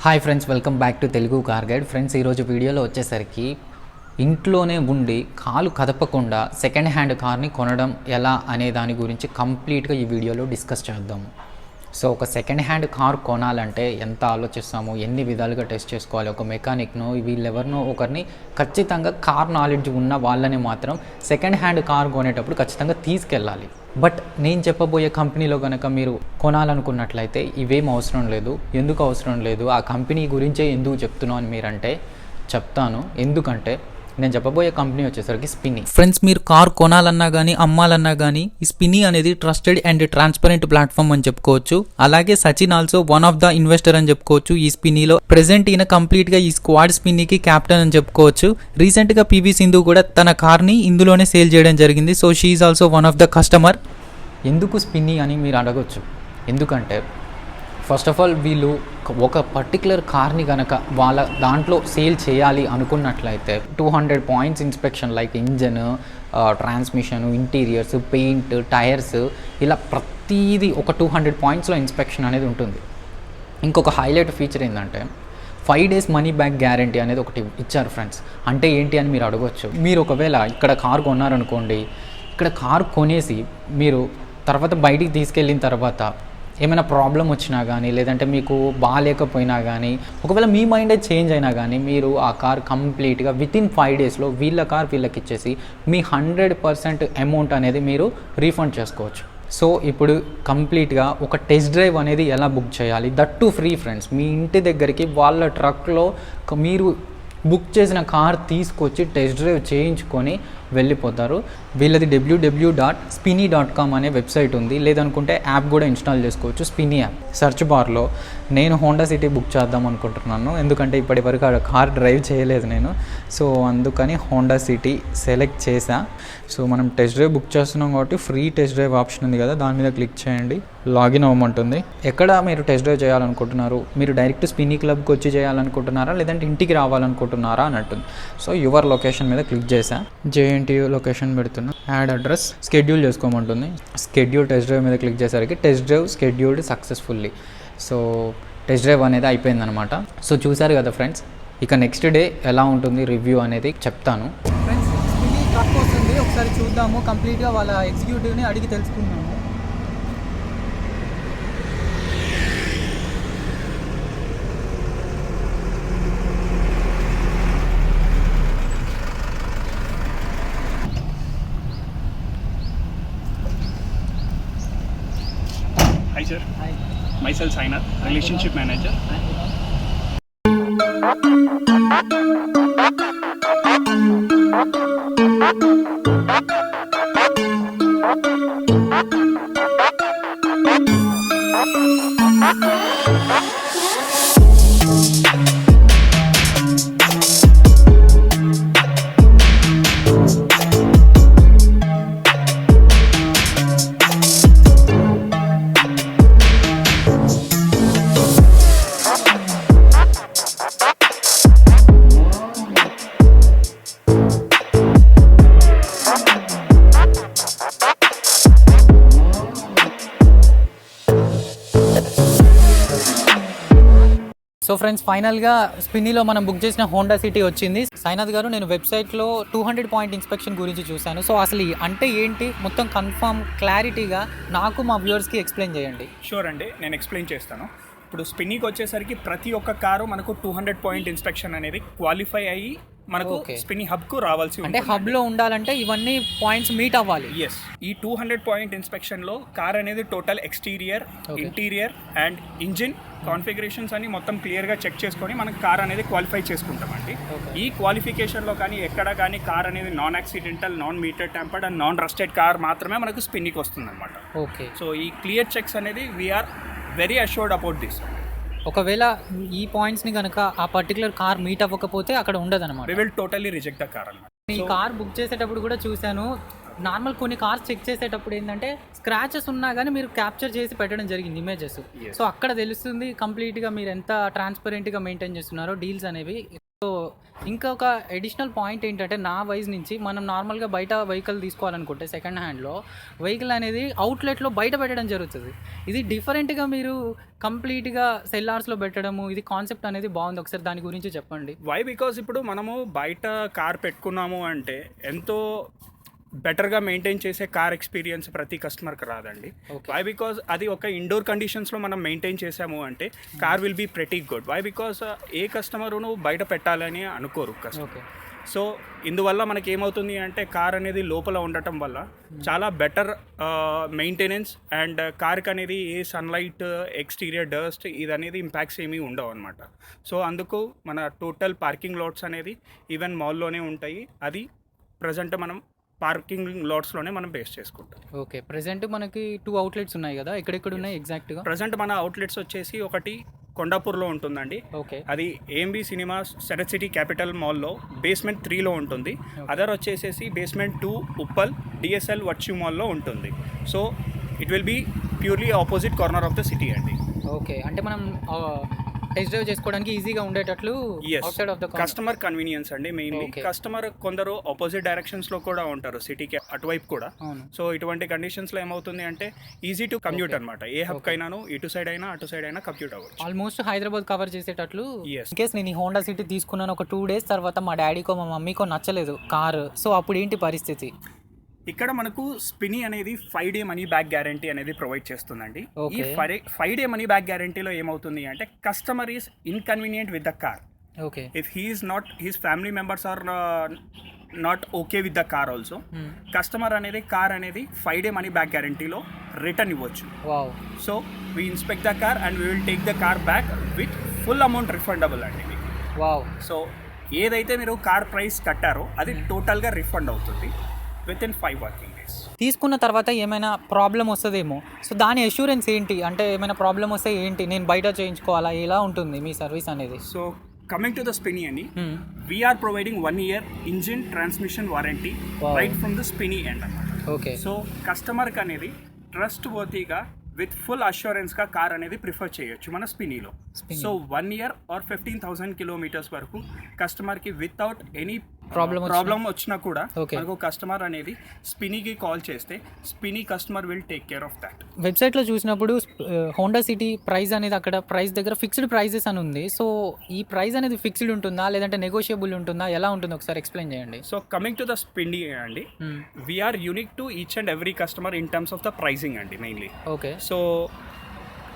Hi friends, welcome back to Telugu car guide. Friends, ఈరోజు వీడియోలో వచ్చేసరికి ఇంట్లోనే ఉండి కాలు కదపకుండా సెకండ్ హ్యాండ్ కార్ని కొనడం ఎలా అనే దాని గురించి కంప్లీట్గా ఈ వీడియోలో డిస్కస్ చేద్దాము. సో ఒక సెకండ్ హ్యాండ్ కార్ కొనాలంటే ఎంత ఆలోచిస్తాము, ఎన్ని విధాలుగా టెస్ట్ చేసుకోవాలి, ఒక మెకానిక్ను వీళ్ళెవరినో ఒకరిని ఖచ్చితంగా కార్ నాలెడ్జ్ ఉన్న వాళ్ళని మాత్రం సెకండ్ హ్యాండ్ కార్ కొనేటప్పుడు ఖచ్చితంగా తీసుకెళ్ళాలి. బట్ నేను చెప్పబోయే కంపెనీలో కనుక మీరు కొనాలనుకున్నట్లయితే ఇవేం అవసరం లేదు. ఎందుకు అవసరం లేదు, ఆ కంపెనీ గురించే ఎందుకు చెప్తున్నాను అని మీరంటే చెప్తాను. ఎందుకంటే నేను చెప్పబోయే కంపెనీ వచ్చేసరికి స్పిన్నీ. ఫ్రెండ్స్, మీరు కార్ కొనాలన్నా కానీ అమ్మాలన్నా కానీ ఈ స్పిన్నీ అనేది ట్రస్టెడ్ అండ్ ట్రాన్స్పరెంట్ ప్లాట్ఫామ్ అని చెప్పుకోవచ్చు. అలాగే Sachin also one of the investor అని చెప్పుకోవచ్చు ఈ స్పిన్నీలో. ప్రెసెంట్ ఈయన కంప్లీట్గా ఈ స్క్వాడ్ స్పిన్నీకి క్యాప్టెన్ అని చెప్పుకోవచ్చు. రీసెంట్గా పివి సింధు కూడా తన కార్ని ఇందులోనే సేల్ చేయడం జరిగింది. So she is also one of the customer. ఎందుకు స్పిన్నీ అని మీరు అడగొచ్చు. ఎందుకంటే ఫస్ట్ ఆఫ్ ఆల్ వీళ్ళు ఒక పర్టికులర్ కార్ని కనుక వాళ్ళ దాంట్లో సేల్ చేయాలి అనుకున్నట్లయితే 200 points inspection, like engine, transmission, interiors, paint, tyres, ఇలా ప్రతిదీ ఒక 200 పాయింట్స్లో ఇన్స్పెక్షన్ అనేది ఉంటుంది. ఇంకొక హైలైట్ ఫీచర్ ఏంటంటే 5 days మనీ బ్యాక్ గ్యారంటీ అనేది ఒకటి ఇచ్చారు ఫ్రెండ్స్. అంటే ఏంటి అని మీరు అడగవచ్చు. మీరు ఒకవేళ ఇక్కడ కార్ కొన్నారనుకోండి, ఇక్కడ కార్ కొనేసి మీరు తర్వాత బయటికి తీసుకెళ్ళిన తర్వాత ఏమైనా ప్రాబ్లం వచ్చినా కానీ, లేదంటే మీకు బాగాలేకపోయినా కానీ, ఒకవేళ మీ మైండే చేంజ్ అయినా కానీ, మీరు ఆ కార్ కంప్లీట్గా వితిన్ 5 daysలో వీళ్ళ కార్ వీళ్ళకి ఇచ్చేసి మీ 100% అమౌంట్ అనేది మీరు రీఫండ్ చేసుకోవచ్చు. సో ఇప్పుడు కంప్లీట్గా ఒక టెస్ట్ డ్రైవ్ అనేది ఎలా బుక్ చేయాలి, దట్ టు ఫ్రీ ఫ్రెండ్స్. మీ ఇంటి దగ్గరికి వాళ్ళ ట్రక్లో మీరు బుక్ చేసిన కార్ తీసుకొచ్చి టెస్ట్ డ్రైవ్ చేయించుకొని వెళ్ళిపోతారు. వీళ్ళది www.spinny.com అనే వెబ్సైట్ ఉంది. లేదనుకుంటే యాప్ కూడా ఇన్స్టాల్ చేసుకోవచ్చు, స్పిన్నీ యాప్. సెర్చ్ బార్లో నేను హోండా సిటీ బుక్ చేద్దాం అనుకుంటున్నాను, ఎందుకంటే ఇప్పటి వరకు ఆ కార్ డ్రైవ్ చేయలేదు నేను. సో అందుకని హోండా సిటీ సెలెక్ట్ చేసా. సో మనం టెస్ట్ డ్రైవ్ బుక్ చేస్తున్నాం కాబట్టి ఫ్రీ టెస్ట్ డ్రైవ్ ఆప్షన్ ఉంది కదా, దాని మీద క్లిక్ చేయండి. లాగిన్ అవ్వమంటుంది. ఎక్కడ మీరు టెస్ట్ డ్రైవ్ చేయాలనుకుంటున్నారు, మీరు డైరెక్ట్ స్పిన్నీ క్లబ్కి వచ్చి చేయాలనుకుంటున్నారా, లేదంటే ఇంటికి రావాలనుకుంటున్నారా అని అంటుంది. సో యువర్ లొకేషన్ మీద క్లిక్ చేసా. JNTU లొకేషన్ పెడుతున్నా. యాడ్ అడ్రస్, స్కెడ్యూల్ చేసుకోమంటుంది. స్కెడ్యూల్ టెస్ట్ డ్రైవ్ మీద క్లిక్ చేసరికి test drive scheduled successfully. So test drive అనేది అయిపోయిందనమాట. సో చూసారు కదా ఫ్రెండ్స్, ఇక నెక్స్ట్ డే ఎలా ఉంటుంది రివ్యూ అనేది చెప్తాను. ఫ్రెండ్స్, స్పిన్నీ ట్రక్ వస్తుంది, ఒకసారి చూద్దాము. కంప్లీట్గా వాళ్ళ ఎగ్జిక్యూటివ్ని అడిగి తెలుసుకుందాము. Hi sir. Hi. Myself Sainath, Relationship Manager. So friends, ఫైనల్గా స్పిన్నీలో మనం బుక్ చేసిన హోండా సిటీ వచ్చింది. సైనాథ్ గారు, నేను వెబ్సైట్లో 200 పాయింట్ ఇన్స్పెక్షన్ గురించి చూశాను. సో అసలు అంటే ఏంటి, మొత్తం కన్ఫర్మ్ క్లారిటీగా నాకు మా వ్యూవర్స్కి ఎక్స్ప్లెయిన్ చేయండి. షూర్ అండి, నేను ఎక్స్ప్లెయిన్ చేస్తాను. ఇప్పుడు స్పిన్నీకి వచ్చేసరికి ప్రతి ఒక్క కారు మనకు 200 పాయింట్ ఇన్స్పెక్షన్ అనేది క్వాలిఫై అయ్యి మనకు స్పిన్నీ హబ్కు రావాల్సి అంటే హబ్లో ఉండాలంటే ఇవన్నీ పాయింట్స్ మీట్ అవ్వాలి. ఎస్, ఈ 200 పాయింట్ ఇన్స్పెక్షన్లో కార్ అనేది total exterior, interior and engine configurations అని మొత్తం క్లియర్గా చెక్ చేసుకొని మనం కార్ అనేది క్వాలిఫై చేసుకుంటామండి. ఈ క్వాలిఫికేషన్లో కానీ ఎక్కడ కానీ కార్ అనేది non accidental, non meter tampered and non rusted car మాత్రమే మనకు స్పిన్నీకి వస్తుంది అనమాట. ఓకే. సో ఈ క్లియర్ చెక్స్ అనేది we are very assured about this. ఒకవేళ ఈ పాయింట్స్ని కనుక ఆ పర్టికులర్ కార్ మీట్ అవ్వకపోతే అక్కడ ఉండదు అనమాట. We will totally reject the car అన్నమాట. ఈ కార్ బుక్ చేసేటప్పుడు కూడా చూశాను, నార్మల్ కొన్ని కార్స్ చెక్ చేసేటప్పుడు ఏంటంటే స్క్రాచెస్ ఉన్నా కానీ మీరు క్యాప్చర్ చేసి పెట్టడం జరిగింది ఇమేజెస్. సో అక్కడ తెలుస్తుంది కంప్లీట్గా మీరు ఎంత ట్రాన్స్పరెంట్గా మెయింటైన్ చేస్తున్నారో డీల్స్ అనేవి. సో ఇంకొక అడిషనల్ పాయింట్ ఏంటంటే నా వైజ్ నుంచి మనం నార్మల్గా బయట వెహికల్ తీసుకోవాలనుకుంటే సెకండ్ హ్యాండ్లో వెహికల్ అనేది అవుట్లెట్లో బయట పెట్టడం జరుగుతుంది. ఇది డిఫరెంట్గా మీరు కంప్లీట్గా సెల్లార్స్లో పెట్టడము, ఇది కాన్సెప్ట్ అనేది బాగుంది. ఒకసారి దాని గురించి చెప్పండి. వై బికాజ్ ఇప్పుడు మనము బయట కార్ పెట్టుకున్నాము అంటే ఎంతో బెటర్గా మెయింటైన్ చేసే కార్ ఎక్స్పీరియన్స్ ప్రతి కస్టమర్కి రాదండి. వై బికాజ్ అది ఒక ఇండోర్ కండిషన్స్లో మనం మెయింటైన్ చేసాము అంటే car will be pretty good. Why because ఏ కస్టమరును బయట పెట్టాలని అనుకోరు కస్టమర్. సో ఇందువల్ల మనకి ఏమవుతుంది అంటే కార్ అనేది లోపల ఉండటం వల్ల చాలా బెటర్ మెయింటెనెన్స్ అండ్ కార్కి అనేది ఏ సన్లైట్, ఎక్స్టీరియర్ డస్ట్ ఇది అనేది ఇంపాక్ట్స్ ఏమీ ఉండవు అనమాట. సో అందుకు మన టోటల్ పార్కింగ్ లాట్స్ అనేది ఈవెన్ మాల్లోనే ఉంటాయి. అది ప్రజెంట్ మనం పార్కింగ్ లాట్స్లోనే మనం బేస్ చేసుకుంటాం. ఓకే, ప్రెసెంట్ మనకి 2 అవుట్లెట్స్ ఉన్నాయి కదా, ఎక్కడెక్కడ ఉన్నాయి ఎగ్జాక్ట్గా? ప్రజెంట్ మన అవుట్లెట్స్ వచ్చేసి ఒకటి కొండాపూర్లో ఉంటుందండి. ఓకే. అది AMB cinemas Sarath city capital మాల్లో బేస్మెంట్ 3లో ఉంటుంది. అదర్ వచ్చేసేసి బేస్మెంట్ 2 ఉప్పల్ డిఎస్ఎల్ వర్చ్యూ మాల్లో ఉంటుంది. So it will be purely opposite corner of the city అండి. ఓకే, అంటే మనం టెస్ట్ డ్రైవ్ చేసుకోవడానికి ఈజీగా ఉండేటట్లు outside of the customer convenience అండి. మెయిన్లీ కస్టమర్ కొందరు ఆపోజిట్ డైరెక్షన్స్ లో కూడా ఉంటారు, సిటీకి అటువైపు కూడా. సో ఇటువంటి కండిషన్స్ లో ఏమవుతుంది అంటే ఈజీ టు కమ్యూట్ అనమాట. ఏ హబ్ అయినాను ఇటు సైడ్ అయినా అటు సైడ్ అయినా కమ్యూట్ అవ్వచ్చు. ఆల్మోస్ట్ హైదరాబాద్ కవర్ చేసేటట్లు. ఇన్ కేస్ నేను ఈ హోండా సిటీ తీసుకున్నాను, ఒక 2 days తర్వాత మా డాడీకో మా మమ్మీకో నచ్చలేదు కారు, సో అప్పుడు ఏంటి పరిస్థితి? ఇక్కడ మనకు స్పినీ అనేది 5 day మనీ బ్యాక్ గ్యారంటీ అనేది ప్రొవైడ్ చేస్తుందండి. ఈ 5 day మనీ బ్యాక్ గ్యారంటీలో ఏమవుతుంది అంటే customer is inconvenient with the car. Okay. If he's not, his family members are not okay with the car also, customer అనేది కార్ అనేది 5 day money back గ్యారంటీలో return ఇవ్వచ్చు. Wow. So we inspect the car and we will take the car back with full amount refundable అండి మీకు. Wow. So ఏదైతే మీరు car price కట్టారో అది టోటల్గా రిఫండ్ అవుతుంది విత్ ఇన్ 5 working days. తీసుకున్న తర్వాత ఏమైనా ప్రాబ్లం వస్తుందేమో, సో దాని అష్యూరెన్స్ ఏంటి? అంటే ఏమైనా ప్రాబ్లం వస్తే ఏంటి, నేను బయట చేయించుకోవాలా, ఎలా ఉంటుంది మీ సర్వీస్ అనేది? So coming to the Spinny అని, we are providing 1 year engine transmission warranty right from the Spinny end అన్నమాట. ఓకే. సో కస్టమర్కి అనేది ట్రస్ట్ వర్తీగా విత్ ఫుల్ అష్యూరెన్స్గా కార్ అనేది ప్రిఫర్ చేయొచ్చు మన స్పినీలో. సో 1 year or 15,000 kilometers వరకు కస్టమర్కి వితౌట్ ఎనీ ప్రాబ్లం వచ్చినా కూడా మనకు కస్టమర్ అనేది స్పినీకి కాల్ చేస్తే spiny customer will take care of that. వెబ్సైట్లో చూసినప్పుడు హోండా సిటీ ప్రైస్ అనేది అక్కడ ప్రైస్ దగ్గర ఫిక్స్డ్ ప్రైజెస్ అని ఉంది. సో ఈ ప్రైస్ అనేది ఫిక్స్డ్ ఉంటుందా లేదంటే నెగోషియబుల్ ఉంటుందా, ఎలా ఉంటుంది ఒకసారి ఎక్స్ప్లెయిన్ చేయండి. So coming to the Spinny అండి, we are unique to each and every customer in terms of the pricing అండి మెయిన్లీ. ఓకే. సో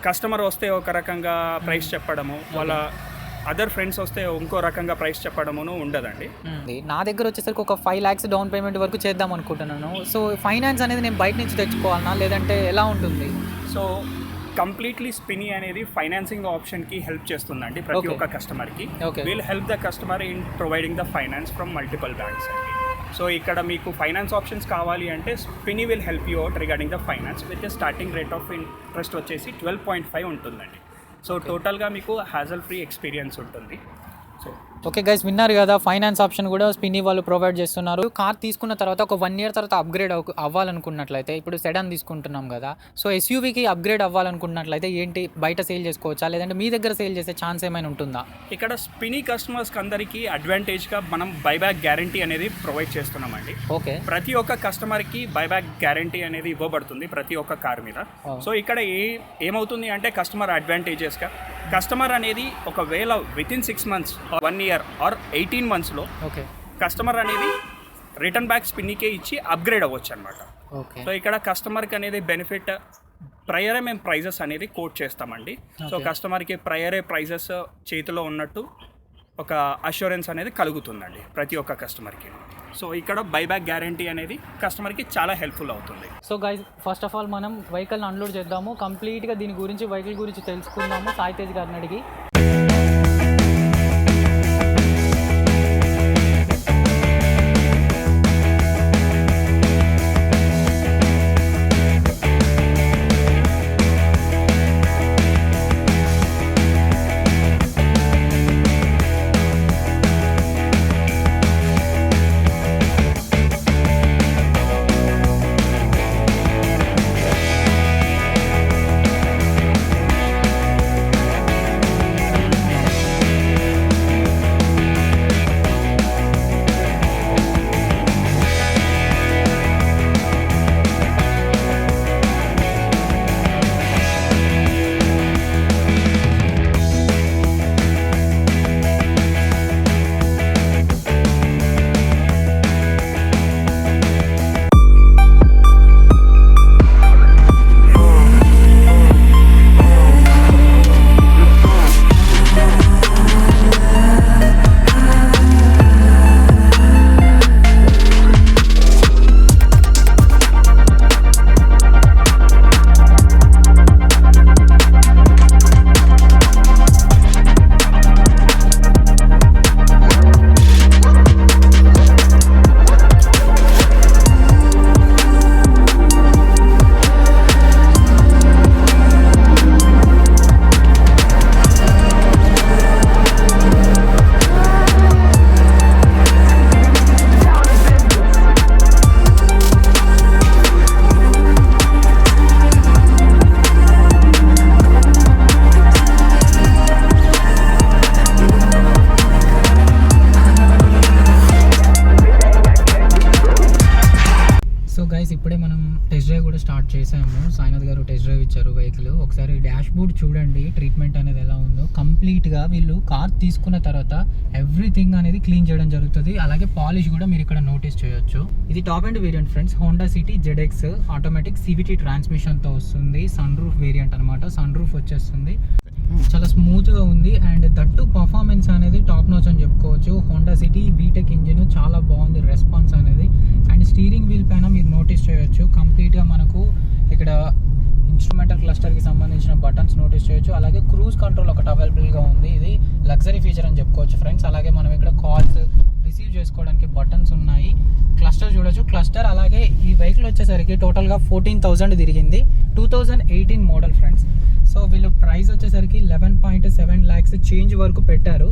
కస్టమర్ వస్తే ఒక రకంగా ప్రైస్ చెప్పడము, వాళ్ళ అదర్ ఫ్రెండ్స్ వస్తే ఇంకో రకంగా ప్రైస్ చెప్పడమును ఉండదండి. నా దగ్గర వచ్చేసరికి ఒక 5 lakhs డౌన్ పేమెంట్ వరకు చేద్దాం అనుకుంటున్నాను. సో ఫైనాన్స్ అనేది నేను బయట నుంచి తెచ్చుకోవాలన్నా లేదంటే ఎలా ఉంటుంది? సో కంప్లీట్లీ స్పినీ అనేది ఫైనాన్సింగ్ ఆప్షన్కి హెల్ప్ చేస్తుందండి ప్రతి ఒక్క కస్టమర్కి. Will help the customer in providing the finance from multiple banks అండి. సో ఇక్కడ మీకు ఫైనాన్స్ ఆప్షన్స్ కావాలి అంటే spiny will help you out regarding the finance with starting rate of interest వచ్చేసి 12.5 ఉంటుందండి. సో టోటల్గా మీకు హ్యాజల్ ఫ్రీ ఎక్స్పీరియన్స్ ఉంటుంది. సో ఓకే గైస్, విన్నారు కదా, ఫైనాన్స్ ఆప్షన్ కూడా స్పిన్నీ వాళ్ళు ప్రొవైడ్ చేస్తున్నారు. కార్ తీసుకున్న తర్వాత ఒక 1 year తర్వాత అప్గ్రేడ్ అవ్వాలనుకున్నట్లయితే, ఇప్పుడు సెడాన్ తీసుకుంటున్నాం కదా, సో ఎస్యూవీకి అప్గ్రేడ్ అవ్వాలనుకున్నట్లయితే ఏంటి, బయట సేల్ చేసుకోవచ్చా లేదంటే మీ దగ్గర సేల్ చేసే ఛాన్స్ ఏమైనా ఉంటుందా? ఇక్కడ స్పినీ కస్టమర్స్కి అందరికీ అడ్వాంటేజ్గా మనం బైబ్యాక్ గ్యారంటీ అనేది ప్రొవైడ్ చేస్తున్నామండి. ఓకే. ప్రతి ఒక్క కస్టమర్కి బైబ్యాక్ గ్యారంటీ అనేది ఇవ్వబడుతుంది ప్రతి ఒక్క కార్ మీద. సో ఇక్కడ ఏమవుతుంది అంటే కస్టమర్ అడ్వాంటేజెస్గా కస్టమర్ అనేది ఒకవేళ వితిన్ 6 months 1 year ఆర్ 18 monthsలో ఓకే కస్టమర్ అనేది రిటర్న్ బ్యాక్ స్పిన్నీకే ఇచ్చి అప్గ్రేడ్ అవ్వచ్చు అనమాట. ఓకే. సో ఇక్కడ కస్టమర్కి అనేది బెనిఫిట్ ప్రయరే మేము ప్రైజెస్ అనేది కోట్ చేస్తామండి. సో కస్టమర్కి ప్రయరే ప్రైజెస్ చేతిలో ఉన్నట్టు ఒక అష్యూరెన్స్ అనేది కలుగుతుందండి ప్రతి ఒక్క కస్టమర్కి. సో ఇక్కడ బైబ్యాక్ గ్యారంటీ అనేది కస్టమర్కి చాలా హెల్ప్ఫుల్ అవుతుంది. So guys, first of all మనం వెహికల్ని అన్లోడ్ చేద్దాము, కంప్లీట్గా దీని గురించి వెహికల్ గురించి తెలుసుకుందాము సాయి తేజ్ గారిని అడిగి. గైస్ ఇప్పుడే మనం టెస్ట్ డ్రైవ్ కూడా స్టార్ట్ చేసాము. సాయినాథ్ గారు టెస్ట్ డ్రైవ్ ఇచ్చారు వెహికల్. ఒకసారి డాష్ బోర్డ్ చూడండి, ట్రీట్మెంట్ అనేది ఎలా ఉందో. కంప్లీట్గా వీళ్ళు కార్ తీసుకున్న తర్వాత ఎవ్రీథింగ్ అనేది క్లీన్ చేయడం జరుగుతుంది. అలాగే పాలిష్ కూడా మీరు ఇక్కడ నోటీస్ చేయొచ్చు. ఇది top and variant friends, Honda city ZX automatic CVT ట్రాన్స్మిషన్తో వస్తుంది. సన్ రూఫ్ వేరియంట్ అనమాట. సన్ రూఫ్ వచ్చేస్తుంది, చాలా స్మూత్గా ఉంది. అండ్ దట్టు పర్ఫార్మెన్స్ అనేది టాప్ నాచ్ అని చెప్పుకోవచ్చు. హోండా సిటీ VTEC ఇంజిన్ చాలా బాగుంది, రెస్పాన్స్ అనేది. అండ్ స్టీరింగ్ వీల్ పైన మీరు నోటీస్ చేయొచ్చు, కంప్లీట్గా మనకు ఇక్కడ ఇన్స్ట్రుమెంటల్ క్లస్టర్కి సంబంధించిన బటన్స్ నోటీస్ చేయొచ్చు. అలాగే క్రూజ్ కంట్రోల్ ఒకటి అవైలబుల్గా ఉంది. ఇది లగ్జరీ ఫీచర్ అని చెప్పుకోవచ్చు ఫ్రెండ్స్. అలాగే మనం ఇక్కడ కాల్స్ రిసీవ్ చేసుకోవడానికి బటన్స్ ఉన్నాయి. క్లస్టర్ చూడొచ్చు, క్లస్టర్. అలాగే ఈ వెహికల్ వచ్చేసరికి టోటల్గా 14,000 తిరిగింది. 2018 మోడల్ ఫ్రెండ్స్. సో వీళ్ళు ప్రైస్ వచ్చేసరికి 11.7 lakhs చేంజ్ వరకు పెట్టారు.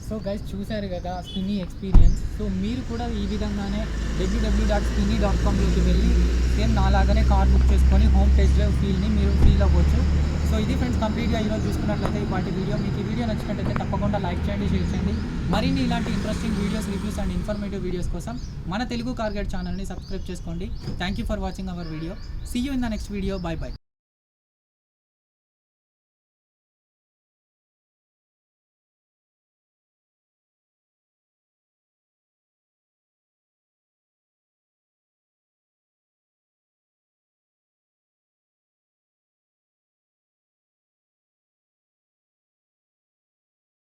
సో గైస్ చూశారు కదా స్పిన్నీ ఎక్స్పీరియన్స్. సో మీరు కూడా ఈ విధంగానే www.spinny.comలోకి వెళ్ళి సేమ్ నాలాగానే కార్ బుక్ చేసుకొని హోమ్ టెస్ట్ డ్రైవ్ ఫీల్ని మీరు ఫీల్ అవ్వచ్చు. సో ఇది ఫ్రెండ్స్ కంప్లీట్గా ఈరోజు చూసుకున్నట్లయితే వాటి వీడియో. మీకు ఈ వీడియో నచ్చినట్లయితే తప్పకుండా లైక్ చేయండి, షేర్ చేయండి. మరిన్ని ఇలాంటి interesting videos, reviews and informative videos కోసం మన తెలుగు కార్ గైడ్ ఛానల్ని సబ్స్క్రైబ్ చేసుకోండి. Thank you for watching our video. See you in the next video. Bye by.